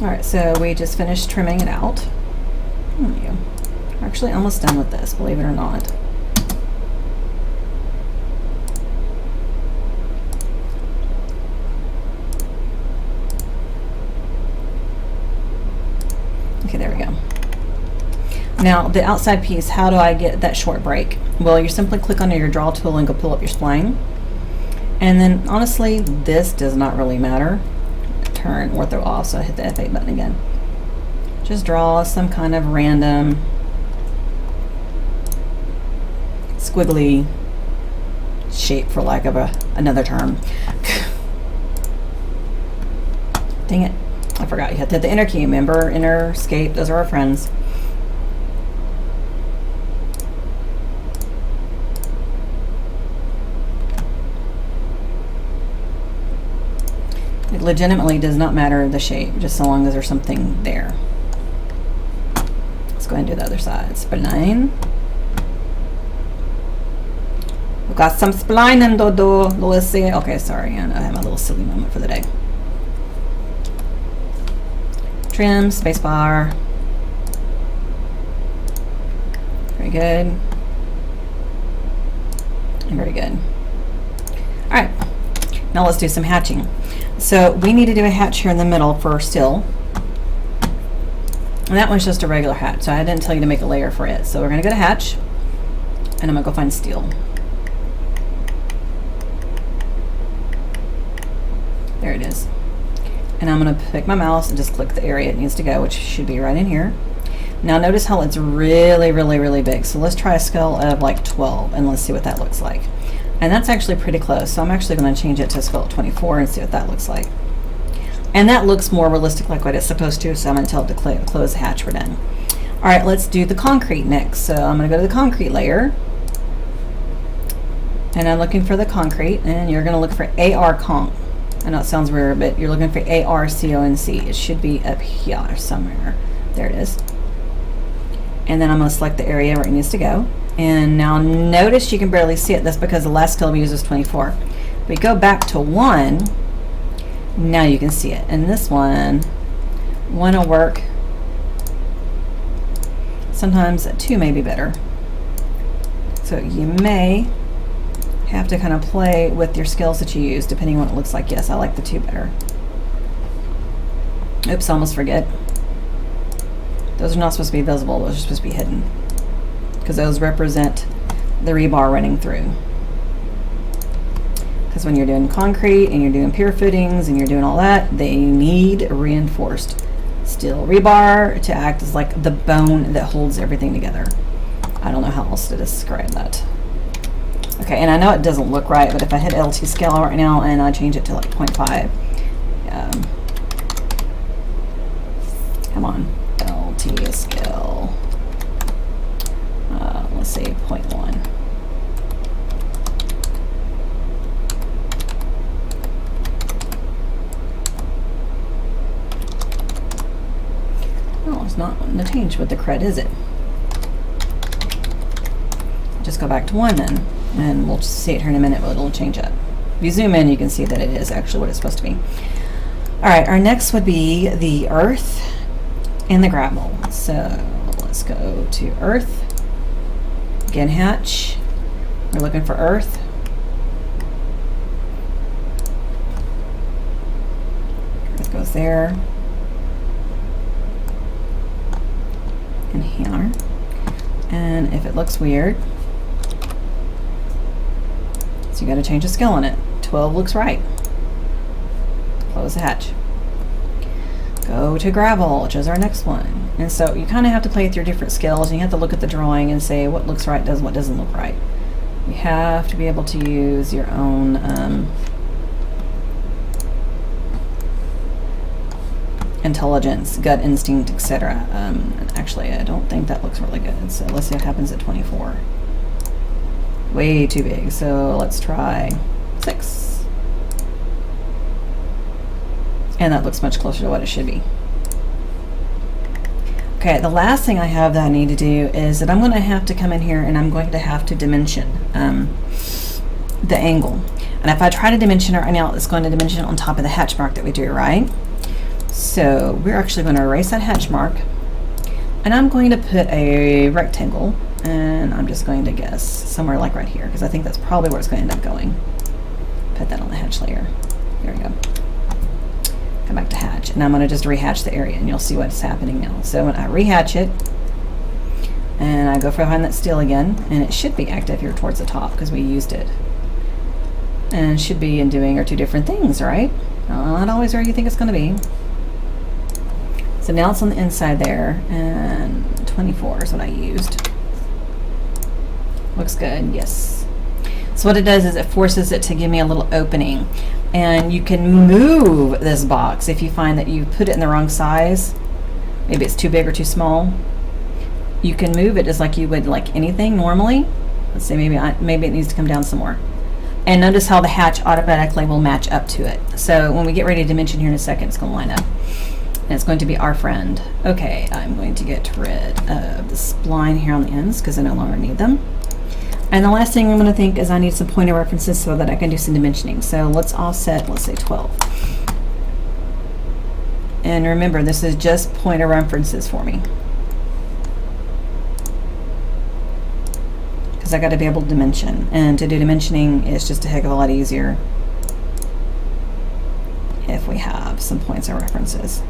All right, so we just finished trimming it out. We're actually almost done with this, believe it or not. Okay, there we go. Now, the outside piece, how do I get that short break? Well, you simply click on your draw tool and go pull up your spline. And then, honestly, this does not really matter. Turn ortho off, so I hit the F8 button again. Just draw some kind of random squiggly shape, for lack of another term. Dang it, I forgot you had to hit the enter key. Remember, enter, escape, those are our friends. It legitimately does not matter the shape, just so long as there's something there. Let's go ahead and do the other side. Spline. We've got some spline and dodo. Let's see. Okay, sorry, I have my little silly moment for the day. Trim, spacebar. Very good. And very good. All right, now let's do some hatching. So we need to do a hatch here in the middle for steel. And that one's just a regular hatch, so I didn't tell you to make a layer for it. So we're gonna go to hatch, and I'm gonna go find steel. There it is. And I'm gonna pick my mouse and just click the area it needs to go, which should be right in here. Now notice how it's really, really, really big. So let's try a scale of like 12, and let's see what that looks like. And that's actually pretty close, so I'm actually going to change it to scale 24 and see what that looks like. And that looks more realistic, like what it's supposed to, so I'm going to tell it to close the hatch. We're done. All right, let's do the concrete next. So I'm going to go to the concrete layer, and I'm looking for the concrete, and you're going to look for AR conc. I know it sounds weird, but you're looking for ARCONC. It should be up here somewhere. There it is. And then I'm going to select the area where it needs to go. And now notice you can barely see it. That's because the last scale we used was 24. We go back to 1. Now you can see it. And this one want to work. Sometimes 2 may be better. So you may have to kind of play with your scales that you use depending on what it looks like. Yes, I like the 2 better. Oops, I almost forget. Those are not supposed to be visible. Those are supposed to be hidden, because those represent the rebar running through. Because when you're doing concrete and you're doing pier footings and you're doing all that, they need reinforced steel rebar to act as like the bone that holds everything together. I don't know how else to describe that. Okay, and I know it doesn't look right, but if I hit LT scale right now and I change it to like 0.5, come on, LT scale. Let's say 0.1. Oh, it's not wanting to change with the crud, is it? Just go back to 1 then, and we'll see it here in a minute, but it'll change up. If you zoom in, you can see that it is actually what it's supposed to be. All right, our next would be the earth and the gravel. So let's go to earth. Again, hatch. We're looking for earth. Earth goes there. And here. And if it looks weird, so you got to change the scale on it. 12 looks right. Close the hatch. Go to gravel, which is our next one. And so you kind of have to play with your different scales, and you have to look at the drawing and say what looks right, what doesn't look right. You have to be able to use your own intelligence, gut instinct, etc. Actually, I don't think that looks really good. So let's see what happens at 24. Way too big. So let's try 6. And that looks much closer to what it should be. Okay, the last thing I have that I need to do is that I'm going to have to come in here and I'm going to have to dimension the angle. And if I try to dimension it right now, it's going to dimension on top of the hatch mark that we do, right? So we're actually going to erase that hatch mark, and I'm going to put a rectangle, and I'm just going to guess somewhere like right here, because I think that's probably where it's going to end up going. Put that on the hatch layer. There we go. Come back to hatch, and I'm going to just rehatch the area, and you'll see what's happening now. So when I rehatch it, and I go behind that steel again, and it should be active here towards the top because we used it. And it should be in doing our two different things, right? Not always where you think it's going to be. So now it's on the inside there, and 24 is what I used. Looks good, yes. So what it does is it forces it to give me a little opening. And you can move this box if you find that you put it in the wrong size. Maybe it's too big or too small. You can move it just like you would like anything normally. Let's say maybe it needs to come down some more. And notice how the hatch automatically will match up to it. So when we get ready to dimension here in a second, it's going to line up. And it's going to be our friend. Okay, I'm going to get rid of the spline here on the ends because I no longer need them. And the last thing I'm going to think is I need some point of references so that I can do some dimensioning. So let's offset, let's say 12. And remember, this is just point of references for me, because I got to be able to dimension. And to do dimensioning is just a heck of a lot easier if we have some points of references.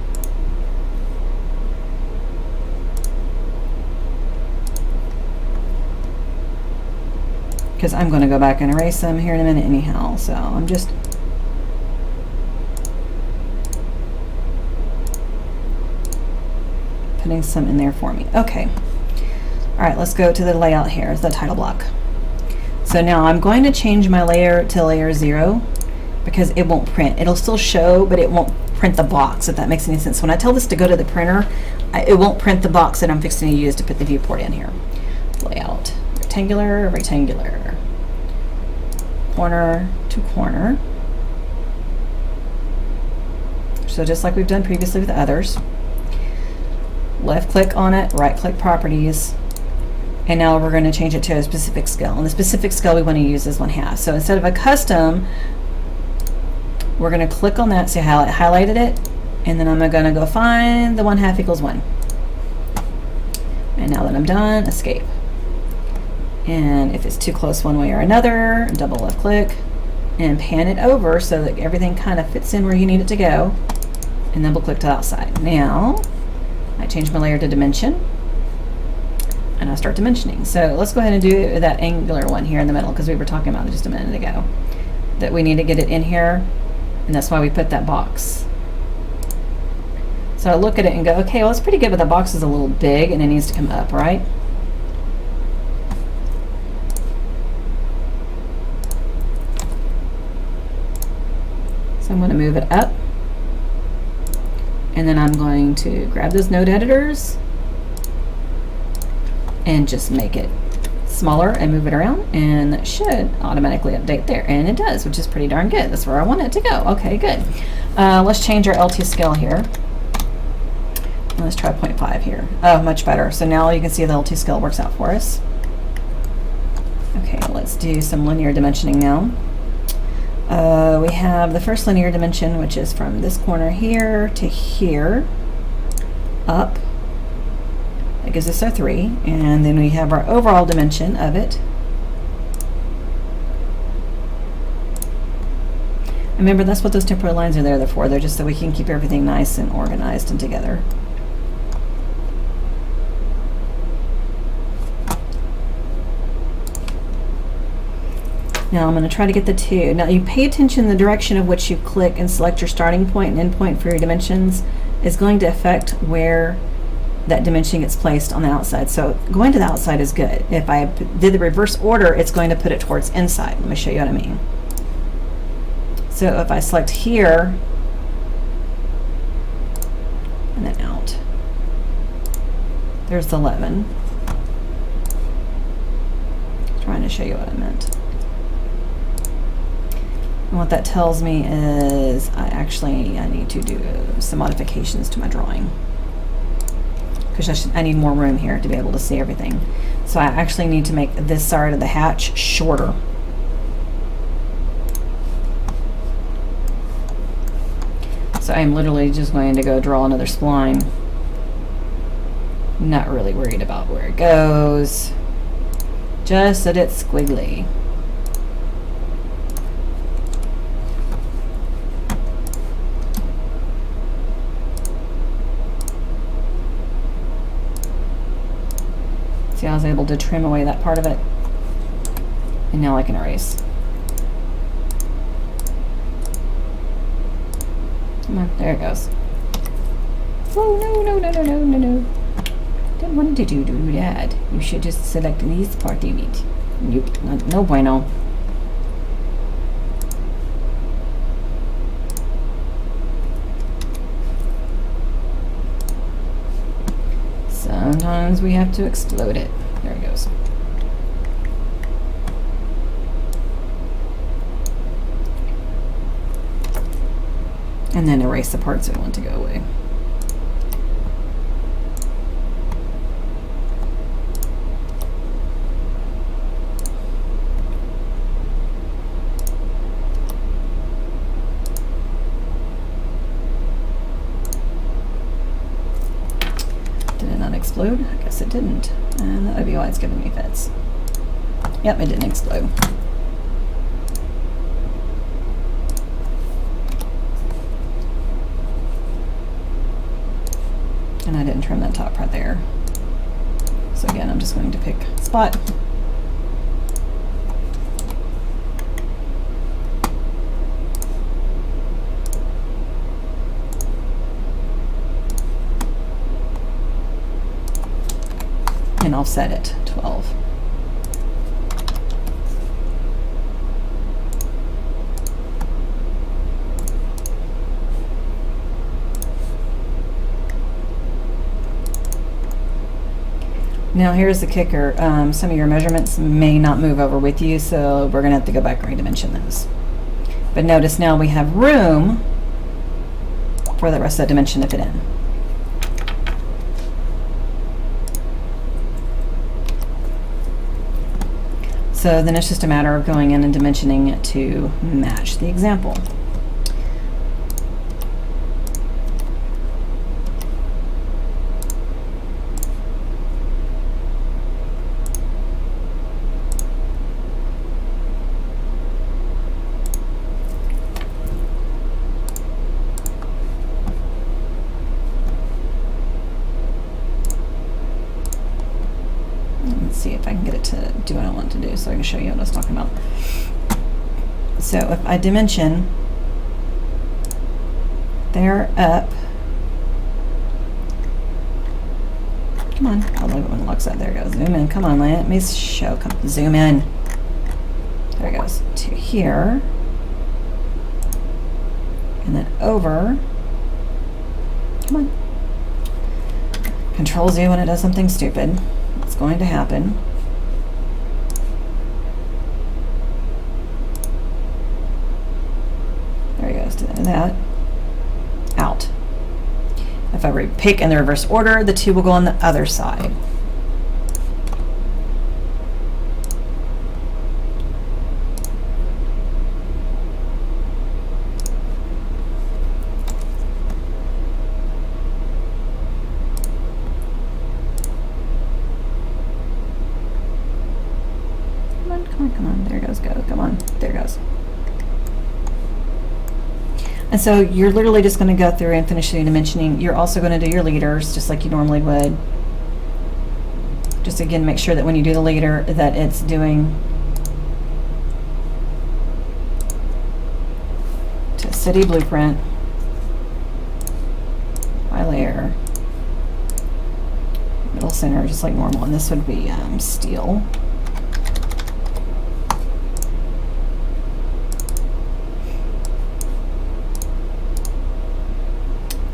Because I'm going to go back and erase them here in a minute anyhow, so I'm just putting some in there for me. Okay, all right, let's go to the layout here, the title block. So now I'm going to change my layer to layer 0 because it won't print. It'll still show, but it won't print the box, if that makes any sense. When I tell this to go to the printer, it won't print the box that I'm fixing to use to put the viewport in here. Layout. Rectangular, rectangular, corner to corner. So just like we've done previously with the others. Left click on it, right click properties, and now we're going to change it to a specific scale. And the specific scale we want to use is 1/2. So instead of a custom, we're going to click on that, see how it highlighted it, and then I'm going to go find the 1/2 = 1. And now that I'm done, escape. And if it's too close one way or another, double left click and pan it over so that everything kind of fits in where you need it to go, and double click to the outside. Now I change my layer to dimension and I start dimensioning. So let's go ahead and do that angular one here in the middle, because we were talking about it just a minute ago, that we need to get it in here, and that's why we put that box. So I look at it and go, okay, well, it's pretty good, but the box is a little big and it needs to come up, right? I'm going to move it up, and then I'm going to grab those node editors and just make it smaller and move it around, and that should automatically update there, and it does, which is pretty darn good. That's where I want it to go. Okay, good. Let's change our LT scale here. Let's try 0.5 here. Oh, much better. So now you can see the LT scale works out for us. Okay, let's do some linear dimensioning now. We have the first linear dimension, which is from this corner here to here, up. That gives us our 3, and then we have our overall dimension of it. Remember, that's what those temporary lines are there for. They're just so we can keep everything nice and organized and together. Now I'm going to try to get the 2. Now you pay attention the direction of which you click and select your starting point and end point for your dimensions is going to affect where that dimension gets placed on the outside. So going to the outside is good. If I did the reverse order, it's going to put it towards inside. Let me show you what I mean. So if I select here and then out, there's the 11. Trying to show you what I meant. And what that tells me is I need to do some modifications to my drawing, because I need more room here to be able to see everything. So I actually need to make this side of the hatch shorter. So So I'm literally just going to go draw another spline. Not really worried about where it goes. Just that it's squiggly. See, I was able to trim away that part of it. And now I can erase. Come on, there it goes. Oh, no. Don't want to do that. You should just select this part of it. Nope, no bueno. Sometimes we have to explode it. There it goes. And then erase the parts we want to go away. Explode? I guess it didn't. And that would be why it's giving me fits. Yep, it didn't explode. And I didn't trim that top right there. So again, I'm just going to pick a spot. And I'll set it 12. Now here's the kicker. Some of your measurements may not move over with you, so we're going to have to go back and redimension those. But notice now we have room for the rest of the dimension to fit in. So then it's just a matter of going in and dimensioning it to match the example. See if I can get it to do what I want to do so I can show you what I was talking about. So if I dimension, they're up. Come on, I love it when it looks up. There it goes. Zoom in. Come on, let me show. Come zoom in. There it goes to here, and then over. Come on. Control Z when it does something stupid. It's going to happen. There he goes to that. Out. If I pick in the reverse order, the two will go on the other side. Come on, there goes, go, come on, there goes. And so you're literally just going to go through and finish the dimensioning. You're also going to do your leaders just like you normally would. Just again, make sure that when you do the leader that it's doing to city blueprint by layer, middle center just like normal, and this would be steel.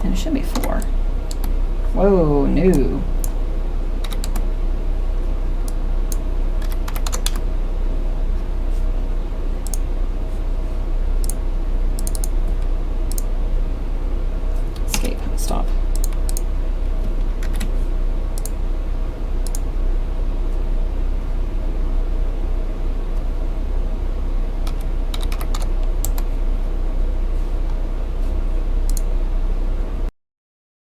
And it should be 4. Whoa, no. Escape, stop.